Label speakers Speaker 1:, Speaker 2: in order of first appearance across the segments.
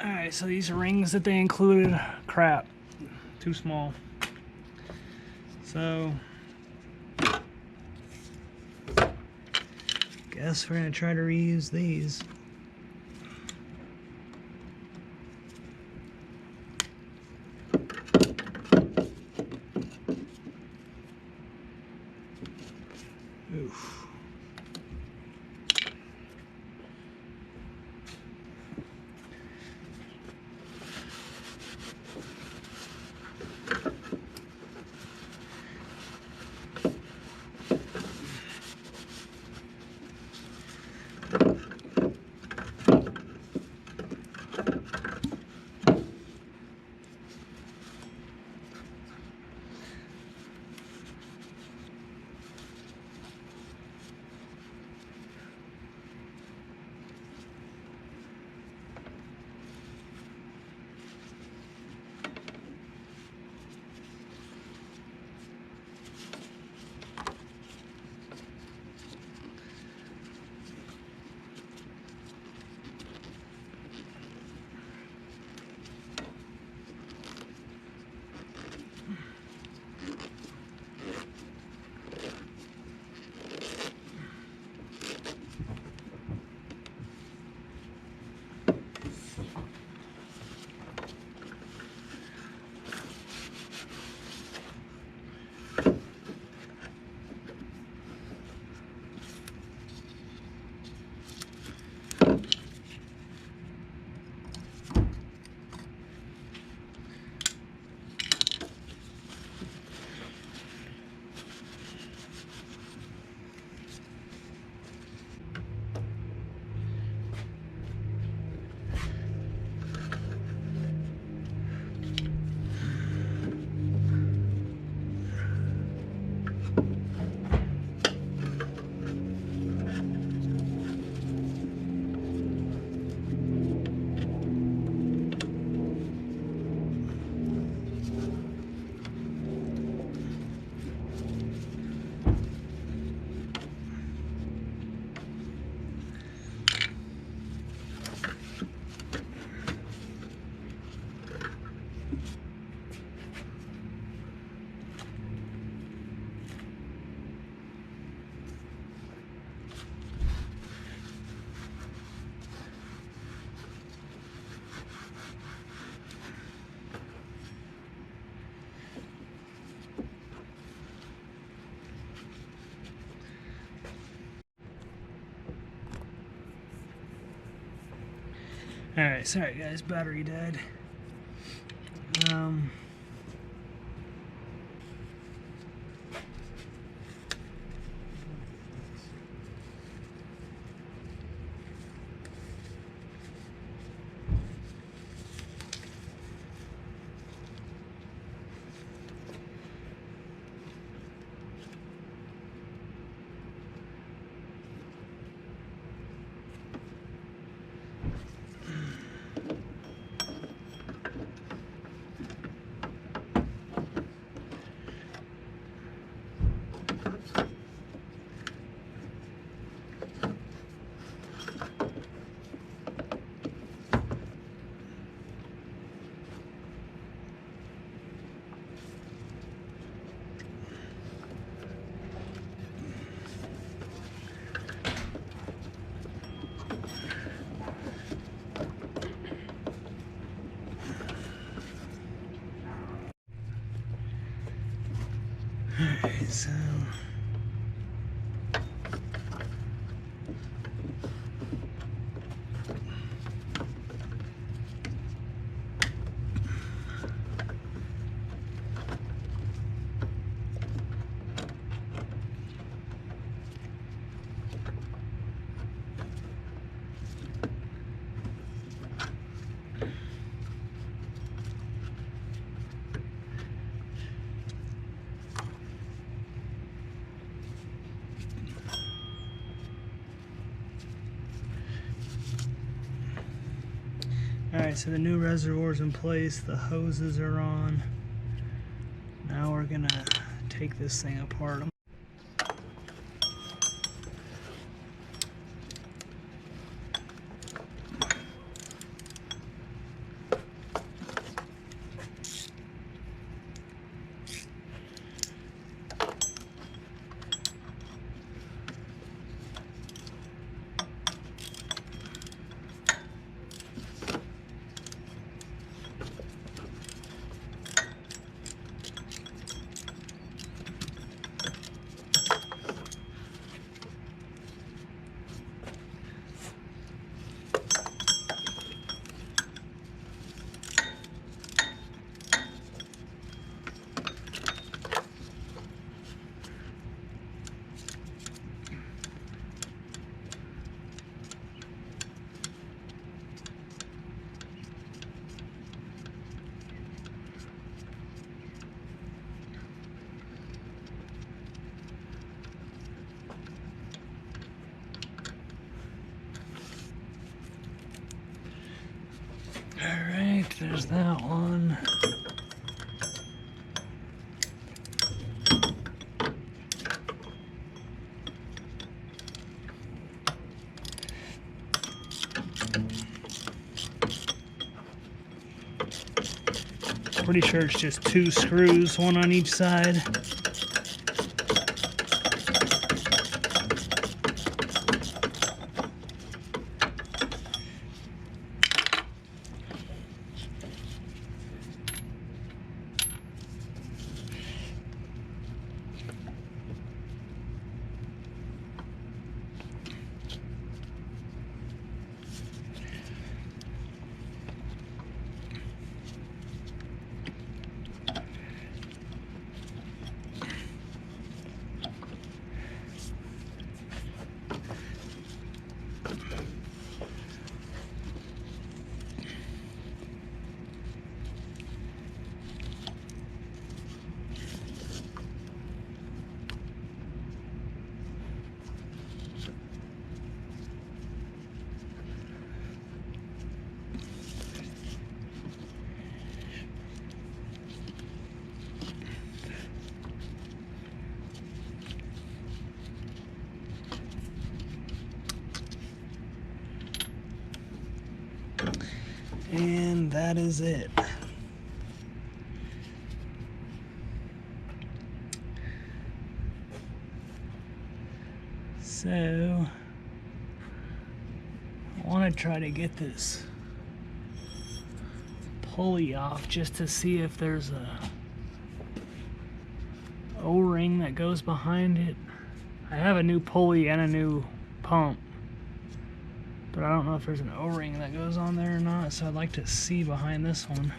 Speaker 1: Alright, so these rings that they included, crap, too small. So, guess we're gonna try to reuse these. Oof. Alright, sorry guys, battery died. Alright, so alright, so the new reservoir's in place, the hoses are on. Now we're gonna take this thing apart. Alright, there's that one. Pretty sure it's just 2 screws, one on each side. And that is it. So, I want to try to get this pulley off just to see if there's a O-ring that goes behind it. I have a new pulley and a new pump, but I don't know if there's an O-ring that goes on there or not, so I'd like to see behind this one.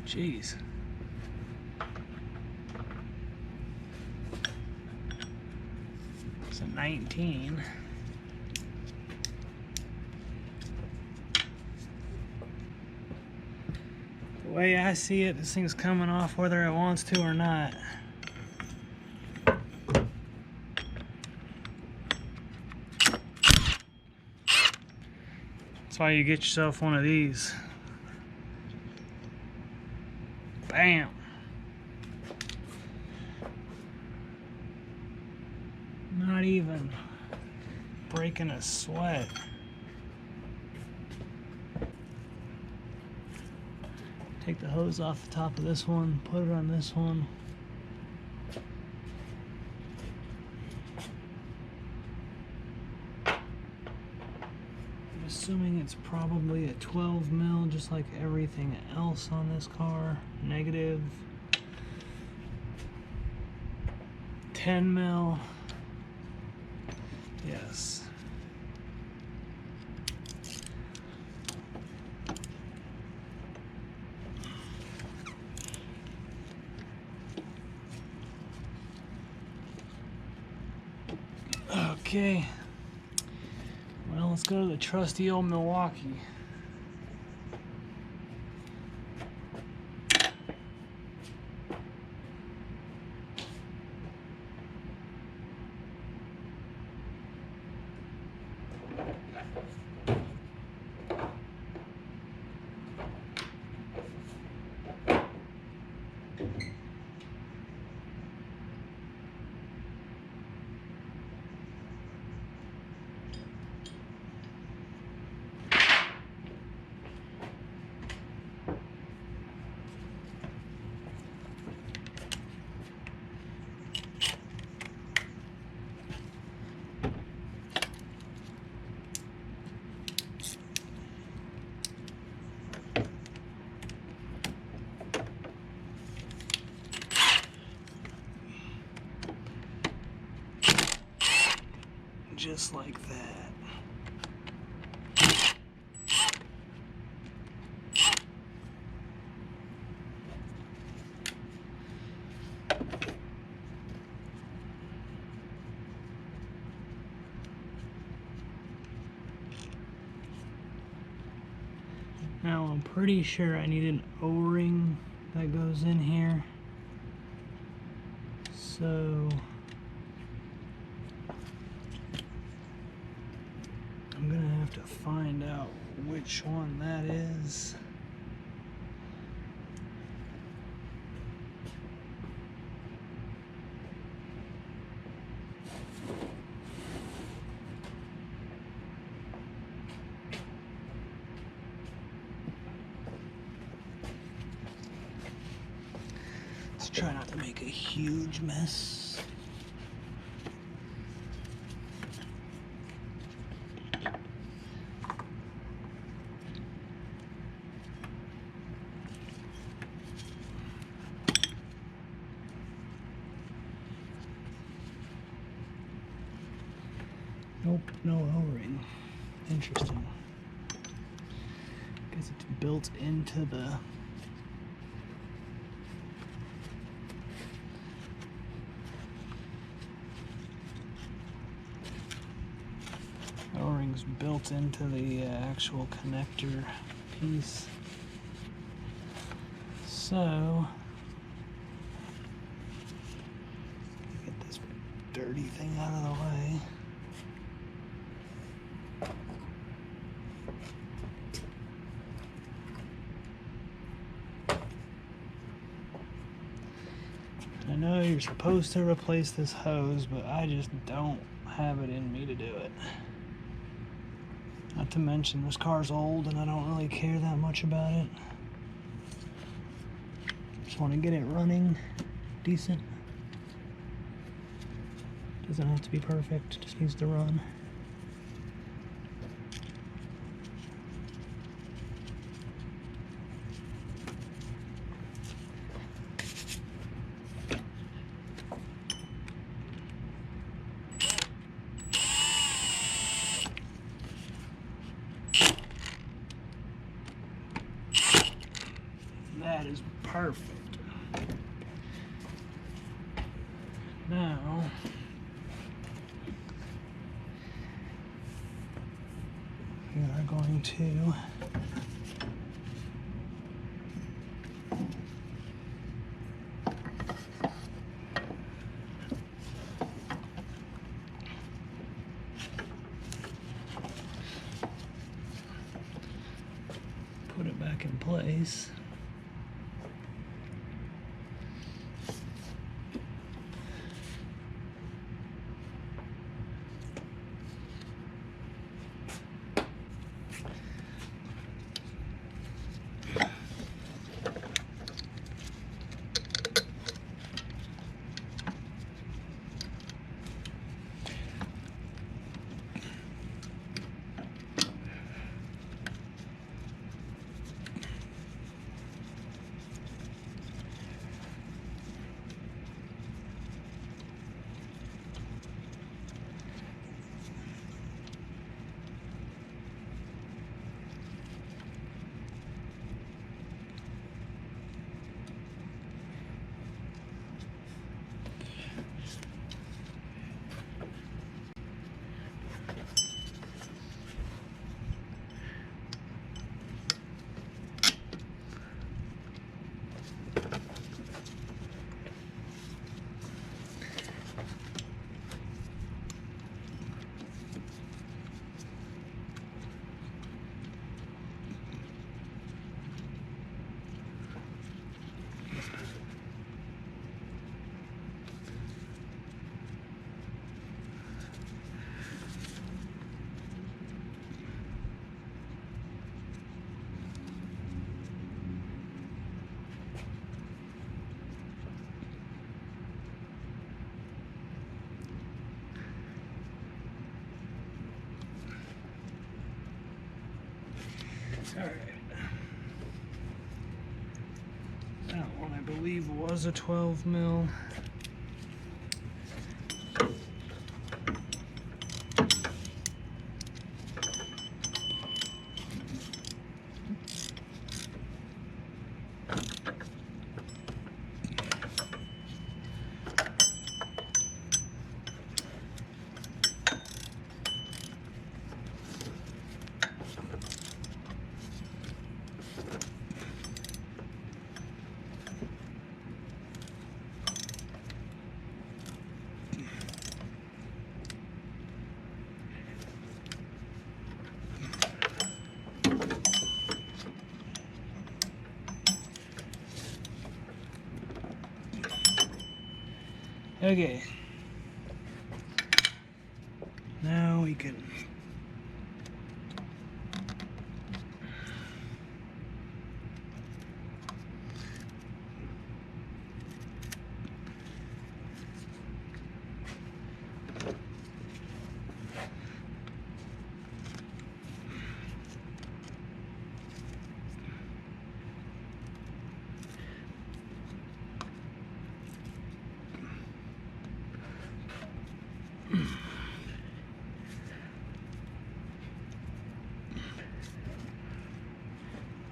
Speaker 1: Jeez. It's a 19. The way I see it, this thing's coming off whether it wants to or not. That's why you get yourself one of these. Bam! Not even breaking a sweat. Take the hose off the top of this one, put it on this one. I'm assuming it's probably a 12 mil, just like everything else on this car. Negative 10 mil. Yes. Okay, well, let's go to the trusty old Milwaukee. Just like that. Now I'm pretty sure I need an O-ring that goes in here. So I'm gonna have to find out which one that is. Let's try not to make a huge mess. Nope, no O-ring. Interesting. Guess it's built into the O-ring's built into the actual connector piece. So get this dirty thing out of the way. I know you're supposed to replace this hose, but I just don't have it in me to do it. Not to mention this car's old and I don't really care that much about it. Just want to get it running decent. Doesn't have to be perfect, just needs to run. That is perfect. Now, we are going to put it back in place. Alright. That one I believe was a 12 mil. Okay. Now we can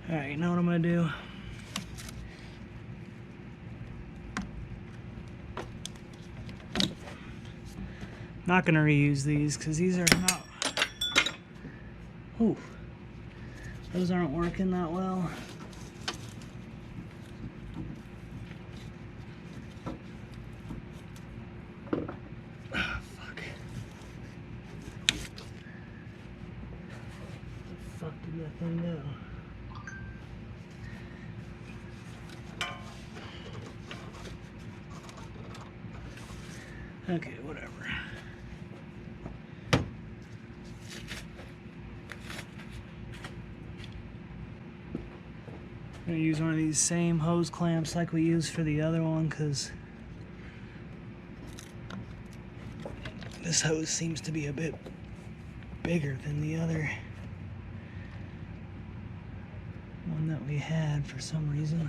Speaker 1: Alright, you know what I'm gonna do? Not gonna reuse these because these are not. Ooh, those aren't working that well. Fuck. The fuck did that thing go? Okay, whatever. I'm gonna use one of these same hose clamps like we used for the other one because this hose seems to be a bit bigger than the other one that we had for some reason.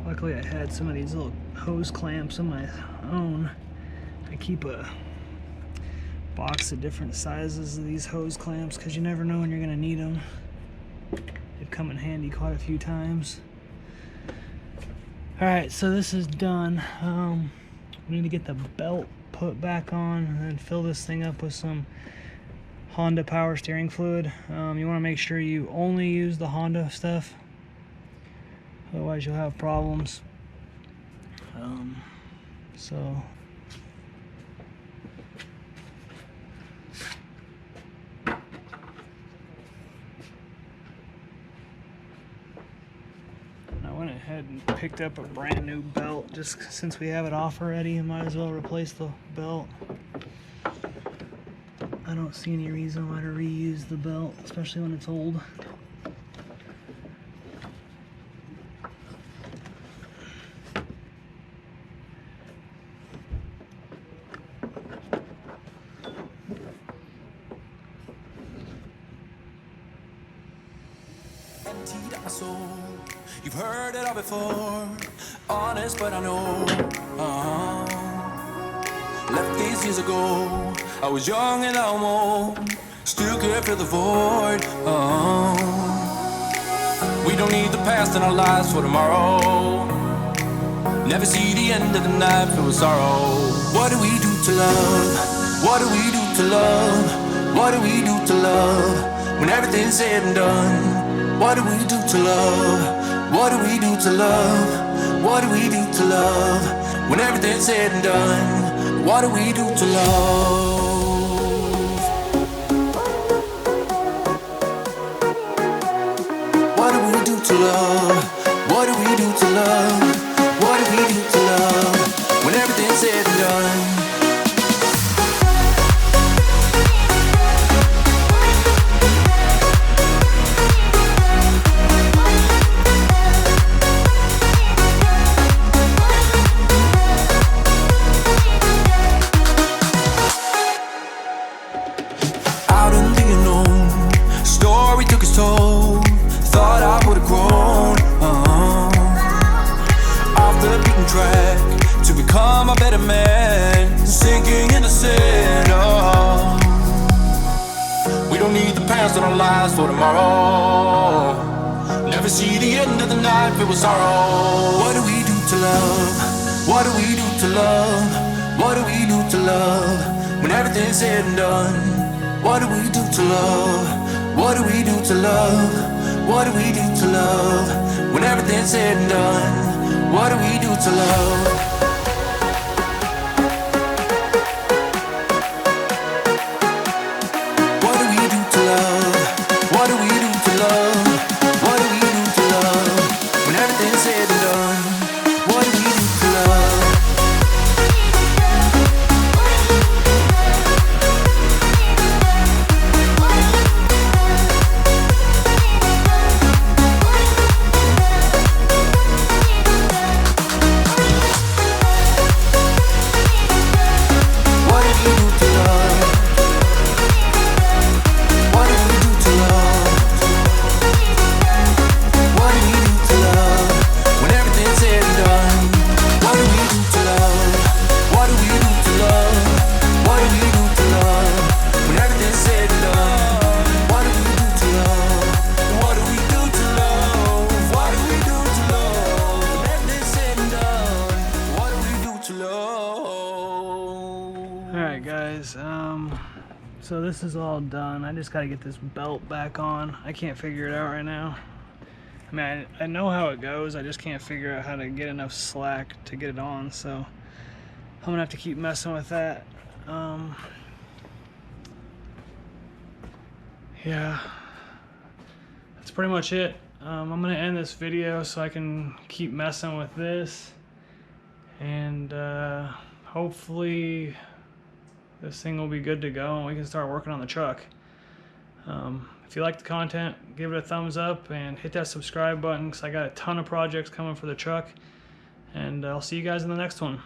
Speaker 1: Luckily I had some of these little hose clamps of my own. I keep a box of different sizes of these hose clamps because you never know when you're going to need them. They've come in handy quite a few times. Alright, so this is done. We need to get the belt put back on and then fill this thing up with some Honda power steering fluid. You want to make sure you only use the Honda stuff. Otherwise you'll have problems. So I went ahead and picked up a brand new belt just since we have it off already. I might as well replace the belt. I don't see any reason why to reuse the belt, especially when it's old.
Speaker 2: Emptied out my soul. You've heard it all before. Honest, but I know. Left these years ago. I was young and almost still can't fill the void. We don't need the past in our lives for tomorrow. Never see the end of the night filled with sorrow. What do we do to love? What do we do to love? What do we do to love? When everything's said and done. What do we do to love? What do we do to love? What do we do to love? When everything's said and done. What do we do to love? What do we do to love? What do we do to love? What do we do to love? When everything's said and done. Out in the unknown, story took its toll. Thought I would've grown off the beaten track to become a better man, sinking in the sand. We don't need the past in our lives for tomorrow. Never never see the end of the night filled with sorrow. What do we do to love? What do we do to love? What do we do to love? When everything's said and done, what do we do to love? What do we do to love? What do we do to love? When everything's said and done, what do we do to love? What do we do to love? What do we do to love? What do we do to love? When everything's said and done, what do we do to love?
Speaker 1: Alright guys, so this is all done. I just gotta get this belt back on. I can't figure it out right now. I mean, I know how it goes, I just can't figure out how to get enough slack to get it on, so I'm gonna have to keep messing with that. Yeah, that's pretty much it. I'm gonna end this video so I can keep messing with this, and hopefully this thing will be good to go and we can start working on the truck. If you like the content, give it a thumbs up and hit that subscribe button because I got a ton of projects coming for the truck, and I'll see you guys in the next one.